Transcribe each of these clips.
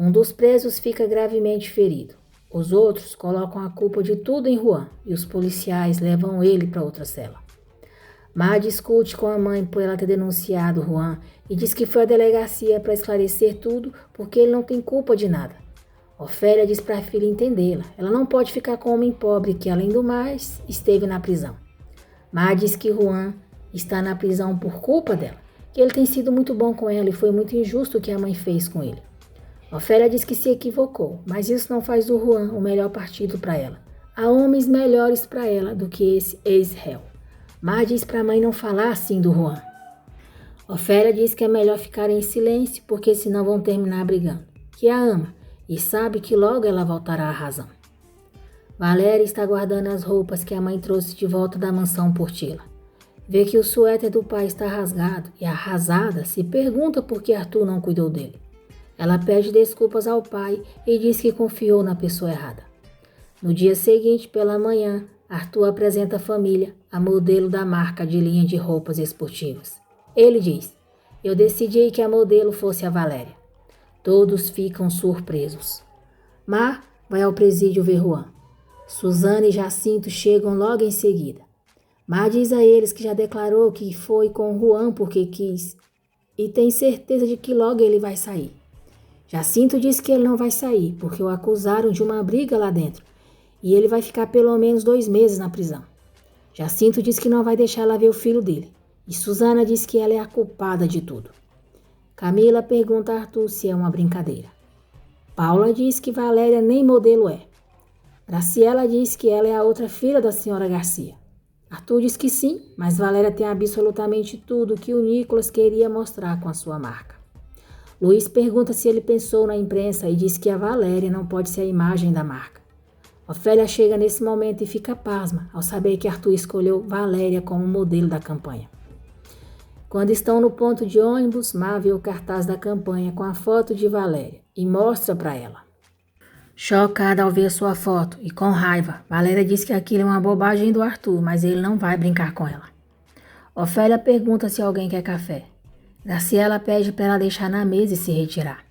Um dos presos fica gravemente ferido. Os outros colocam a culpa de tudo em Juan e os policiais levam ele para outra cela. Mar discute com a mãe por ela ter denunciado Juan e diz que foi à delegacia para esclarecer tudo porque ele não tem culpa de nada. Ofélia diz para a filha entendê-la. Ela não pode ficar com um homem pobre que, além do mais, esteve na prisão. Mar diz que Juan está na prisão por culpa dela, que ele tem sido muito bom com ela e foi muito injusto o que a mãe fez com ele. Ofélia diz que se equivocou, mas isso não faz do Juan o melhor partido para ela. Há homens melhores para ela do que esse ex-réu. Mar diz para a mãe não falar assim do Juan. Ofélia diz que é melhor ficar em silêncio porque senão vão terminar brigando, que a ama e sabe que logo ela voltará à razão. Valéria está guardando as roupas que a mãe trouxe de volta da mansão Portilla. Vê que o suéter do pai está rasgado e, arrasada, se pergunta por que Arthur não cuidou dele. Ela pede desculpas ao pai e diz que confiou na pessoa errada. No dia seguinte, pela manhã, Arthur apresenta a família a modelo da marca de linha de roupas esportivas. Ele diz: "Eu decidi que a modelo fosse a Valéria." Todos ficam surpresos. Mar vai ao presídio ver Juan. Suzana e Jacinto chegam logo em seguida. Mar diz a eles que já declarou que foi com Juan porque quis e tem certeza de que logo ele vai sair. Jacinto diz que ele não vai sair porque o acusaram de uma briga lá dentro e ele vai ficar pelo menos 2 meses na prisão. Jacinto diz que não vai deixar ela ver o filho dele e Suzana diz que ela é a culpada de tudo. Camila pergunta a Arthur se é uma brincadeira. Paula diz que Valéria nem modelo é. Graciela diz que ela é a outra filha da senhora Garcia. Arthur diz que sim, mas Valéria tem absolutamente tudo que o Nicolas queria mostrar com a sua marca. Luiz pergunta se ele pensou na imprensa e diz que a Valéria não pode ser a imagem da marca. Ofélia chega nesse momento e fica pasma ao saber que Arthur escolheu Valéria como modelo da campanha. Quando estão no ponto de ônibus, Mar vê o cartaz da campanha com a foto de Valéria e mostra para ela. Chocada ao ver sua foto e com raiva, Valéria diz que aquilo é uma bobagem do Arthur, mas ele não vai brincar com ela. Ofélia pergunta se alguém quer café. Graciela pede para ela deixar na mesa e se retirar.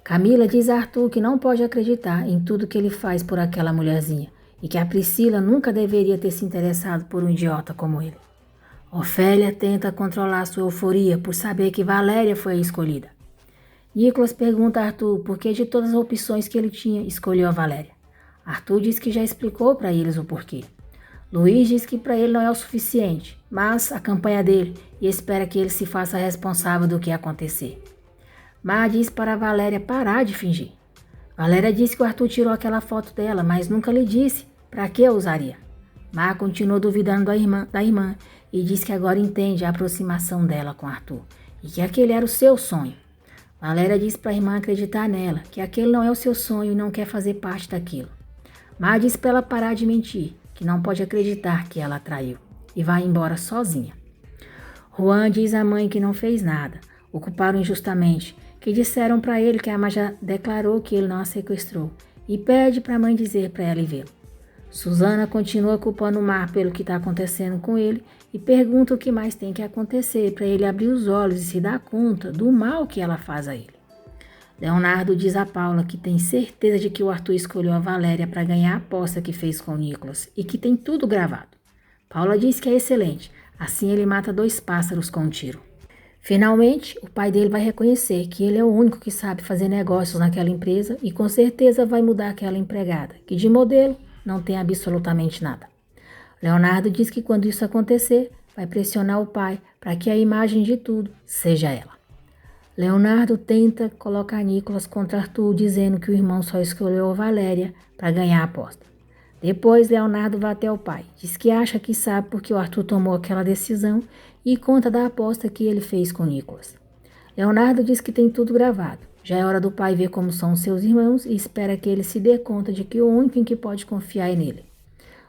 Camila diz a Arthur que não pode acreditar em tudo que ele faz por aquela mulherzinha e que a Priscila nunca deveria ter se interessado por um idiota como ele. Ofélia tenta controlar sua euforia por saber que Valéria foi a escolhida. Nicolas pergunta a Arthur por que de todas as opções que ele tinha, escolheu a Valéria. Arthur diz que já explicou para eles o porquê. Luiz diz que para ele não é o suficiente, mas a campanha dele e espera que ele se faça responsável do que acontecer. Mar diz para Valéria parar de fingir. Valéria diz que o Arthur tirou aquela foto dela, mas nunca lhe disse para que a usaria. Mar continua duvidando da irmã e diz que agora entende a aproximação dela com Arthur e que aquele era o seu sonho. Valéria diz para a irmã acreditar nela, que aquele não é o seu sonho e não quer fazer parte daquilo. Mar diz para ela parar de mentir, que não pode acreditar que ela a traiu e vai embora sozinha. Juan diz à mãe que não fez nada, o culparam injustamente, que disseram para ele que a mãe já declarou que ele não a sequestrou e pede para a mãe dizer para ela ir vê-lo. Suzana continua culpando o Mar pelo que está acontecendo com ele e pergunta o que mais tem que acontecer para ele abrir os olhos e se dar conta do mal que ela faz a ele. Leonardo diz a Paula que tem certeza de que o Arthur escolheu a Valéria para ganhar a aposta que fez com o Nicolas e que tem tudo gravado. Paula diz que é excelente, assim ele mata 2 pássaros com um tiro. Finalmente, o pai dele vai reconhecer que ele é o único que sabe fazer negócios naquela empresa e com certeza vai mudar aquela empregada, que de modelo não tem absolutamente nada. Leonardo diz que quando isso acontecer, vai pressionar o pai para que a imagem de tudo seja ela. Leonardo tenta colocar Nicolas contra Arthur, dizendo que o irmão só escolheu a Valéria para ganhar a aposta. Depois, Leonardo vai até o pai, diz que acha que sabe porque o Arthur tomou aquela decisão e conta da aposta que ele fez com Nicolas. Leonardo diz que tem tudo gravado. Já é hora do pai ver como são os seus irmãos e espera que ele se dê conta de que o único em que pode confiar é nele.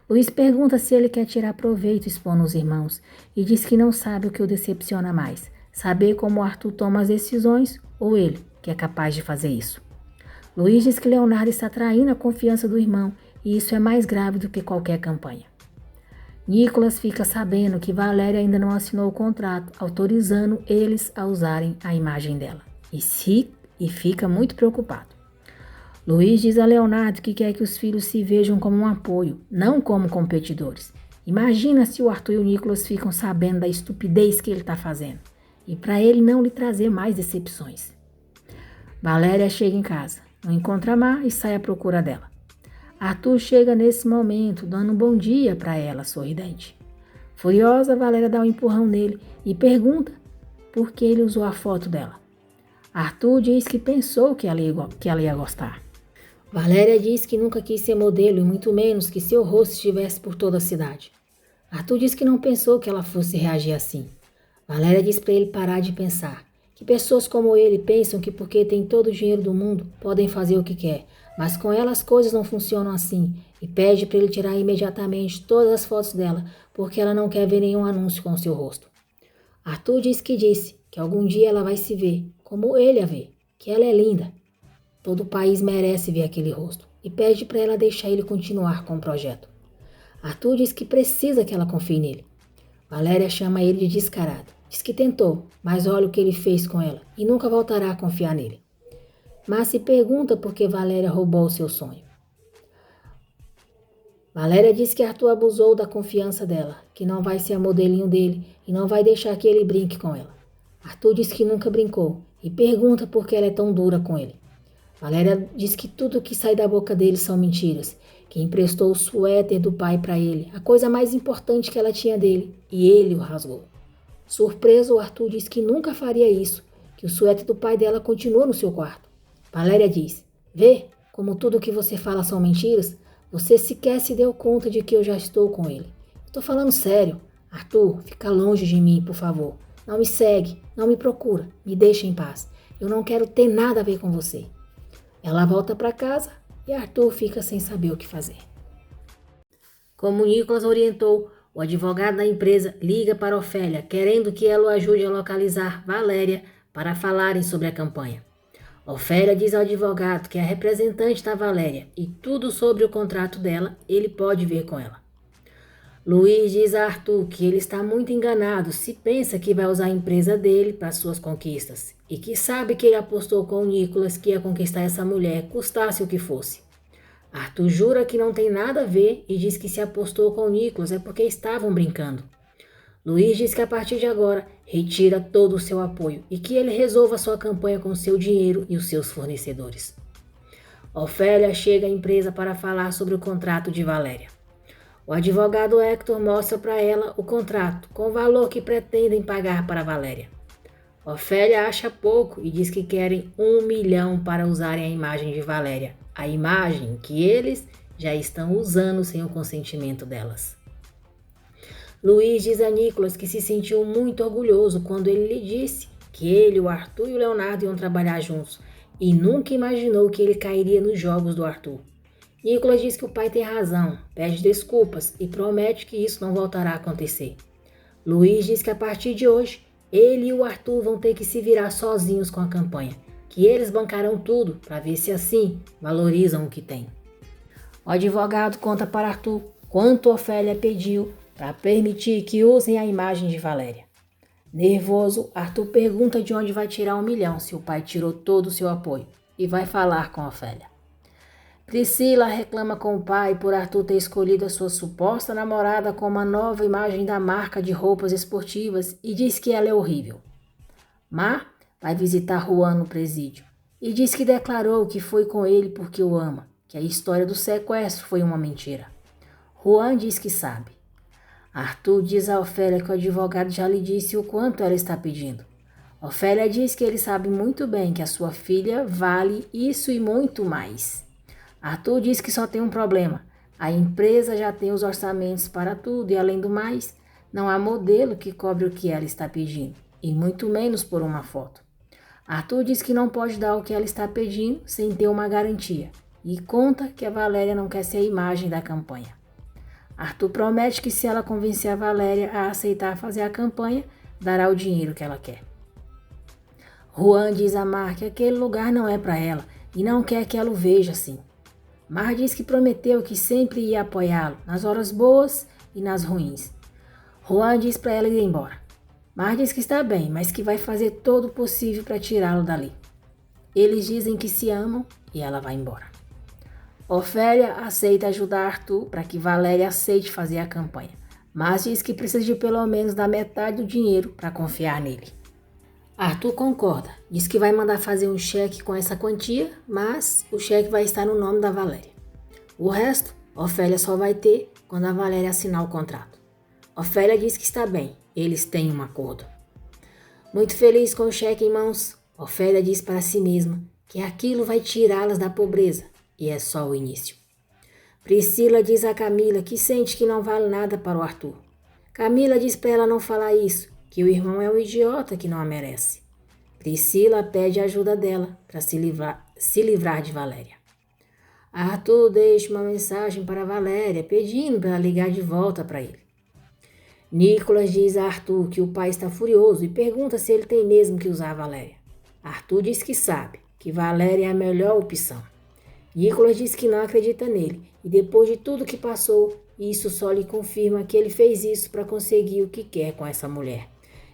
Luiz pergunta se ele quer tirar proveito expondo os irmãos e diz que não sabe o que o decepciona mais, saber como Arthur toma as decisões ou ele, que é capaz de fazer isso. Luiz diz que Leonardo está traindo a confiança do irmão e isso é mais grave do que qualquer campanha. Nicolas fica sabendo que Valéria ainda não assinou o contrato, autorizando eles a usarem a imagem dela. E fica muito preocupado. Luiz diz a Leonardo que quer que os filhos se vejam como um apoio, não como competidores. Imagina se o Arthur e o Nicolas ficam sabendo da estupidez que ele está fazendo. E para ele não lhe trazer mais decepções. Valéria chega em casa, não encontra a Mar e sai à procura dela. Arthur chega nesse momento, dando um bom dia para ela, sorridente. Furiosa, Valéria dá um empurrão nele e pergunta por que ele usou a foto dela. Arthur diz que pensou que ela ia gostar. Valéria diz que nunca quis ser modelo e muito menos que seu rosto estivesse por toda a cidade. Arthur diz que não pensou que ela fosse reagir assim. Valéria diz para ele parar de pensar, que pessoas como ele pensam que porque tem todo o dinheiro do mundo podem fazer o que quer, mas com ela as coisas não funcionam assim e pede para ele tirar imediatamente todas as fotos dela porque ela não quer ver nenhum anúncio com o seu rosto. Arthur diz que algum dia ela vai se ver como ele a vê, que ela é linda. Todo o país merece ver aquele rosto e pede para ela deixar ele continuar com o projeto. Arthur diz que precisa que ela confie nele. Valéria chama ele de descarado. Diz que tentou, mas olha o que ele fez com ela e nunca voltará a confiar nele. Mas se pergunta por que Valéria roubou o seu sonho. Valéria diz que Arthur abusou da confiança dela, que não vai ser a modelinho dele e não vai deixar que ele brinque com ela. Arthur diz que nunca brincou e pergunta por que ela é tão dura com ele. Valéria diz que tudo que sai da boca dele são mentiras, que emprestou o suéter do pai para ele, a coisa mais importante que ela tinha dele, e ele o rasgou. Surpreso, o Arthur diz que nunca faria isso, que o suéter do pai dela continua no seu quarto. Valéria diz, vê como tudo que você fala são mentiras? Você sequer se deu conta de que eu já estou com ele. Estou falando sério. Arthur, fica longe de mim, por favor. Não me segue, não me procura, me deixa em paz. Eu não quero ter nada a ver com você. Ela volta para casa e Arthur fica sem saber o que fazer. Como Nicolas orientou, o advogado da empresa liga para Ofélia, querendo que ela o ajude a localizar Valéria para falarem sobre a campanha. Ofélia diz ao advogado que é a representante da Valéria e tudo sobre o contrato dela ele pode ver com ela. Luiz diz a Arthur que ele está muito enganado se pensa que vai usar a empresa dele para suas conquistas e que sabe que ele apostou com o Nicolas que ia conquistar essa mulher, custasse o que fosse. Arthur jura que não tem nada a ver e diz que se apostou com o Nicolas é porque estavam brincando. Luiz diz que a partir de agora retira todo o seu apoio e que ele resolva sua campanha com seu dinheiro e os seus fornecedores. Ofélia chega à empresa para falar sobre o contrato de Valéria. O advogado Hector mostra para ela o contrato com o valor que pretendem pagar para Valéria. Ofélia acha pouco e diz que querem 1 milhão para usarem a imagem de Valéria, a imagem que eles já estão usando sem o consentimento delas. Luiz diz a Nicolas que se sentiu muito orgulhoso quando ele lhe disse que ele, o Arthur e o Leonardo iam trabalhar juntos e nunca imaginou que ele cairia nos jogos do Arthur. Nicolas diz que o pai tem razão, pede desculpas e promete que isso não voltará a acontecer. Luiz diz que a partir de hoje, ele e o Arthur vão ter que se virar sozinhos com a campanha, que eles bancarão tudo para ver se assim valorizam o que têm. O advogado conta para Arthur quanto Ofélia pediu para permitir que usem a imagem de Valéria. Nervoso, Arthur pergunta de onde vai tirar 1 milhão se o pai tirou todo o seu apoio e vai falar com Ofélia. Priscila reclama com o pai por Arthur ter escolhido a sua suposta namorada com uma nova imagem da marca de roupas esportivas e diz que ela é horrível. Mar vai visitar Juan no presídio e diz que declarou que foi com ele porque o ama, que a história do sequestro foi uma mentira. Juan diz que sabe. Arthur diz a Ofélia que o advogado já lhe disse o quanto ela está pedindo. Ofélia diz que ele sabe muito bem que a sua filha vale isso e muito mais. Arthur diz que só tem um problema. A empresa já tem os orçamentos para tudo e, além do mais, não há modelo que cobre o que ela está pedindo, e muito menos por uma foto. Arthur diz que não pode dar o que ela está pedindo sem ter uma garantia e conta que a Valéria não quer ser a imagem da campanha. Arthur promete que se ela convencer a Valéria a aceitar fazer a campanha, dará o dinheiro que ela quer. Juan diz a Mar que aquele lugar não é para ela e não quer que ela o veja assim. Mar diz que prometeu que sempre ia apoiá-lo, nas horas boas e nas ruins. Juan diz para ela ir embora. Mar diz que está bem, mas que vai fazer todo o possível para tirá-lo dali. Eles dizem que se amam e ela vai embora. Ofélia aceita ajudar Arthur para que Valéria aceite fazer a campanha, mas diz que precisa de pelo menos dar metade do dinheiro para confiar nele. Arthur concorda, diz que vai mandar fazer um cheque com essa quantia, mas o cheque vai estar no nome da Valéria. O resto, Ofélia só vai ter quando a Valéria assinar o contrato. Ofélia diz que está bem, eles têm um acordo. Muito feliz com o cheque em mãos, Ofélia diz para si mesma que aquilo vai tirá-las da pobreza, e é só o início. Priscila diz a Camila que sente que não vale nada para o Arthur. Camila diz para ela não falar isso, que o irmão é um idiota que não a merece. Priscila pede a ajuda dela para se livrar de Valéria. Arthur deixa uma mensagem para Valéria pedindo para ela ligar de volta para ele. Nicolas diz a Arthur que o pai está furioso e pergunta se ele tem mesmo que usar a Valéria. Arthur diz que sabe, que Valéria é a melhor opção. Nicolas diz que não acredita nele e depois de tudo que passou, isso só lhe confirma que ele fez isso para conseguir o que quer com essa mulher.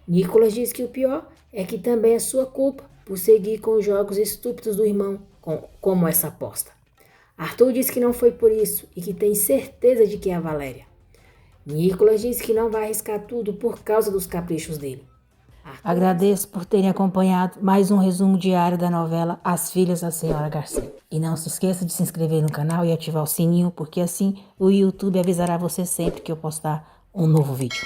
Nicolas diz que o pior é que também é sua culpa por seguir com os jogos estúpidos do irmão, como essa aposta. Arthur diz que não foi por isso e que tem certeza de que é a Valéria. Nicolas diz que não vai arriscar tudo por causa dos caprichos dele. Agradeço por terem acompanhado mais um resumo diário da novela As Filhas da Senhora Garcia. E não se esqueça de se inscrever no canal e ativar o sininho, porque assim o YouTube avisará você sempre que eu postar um novo vídeo.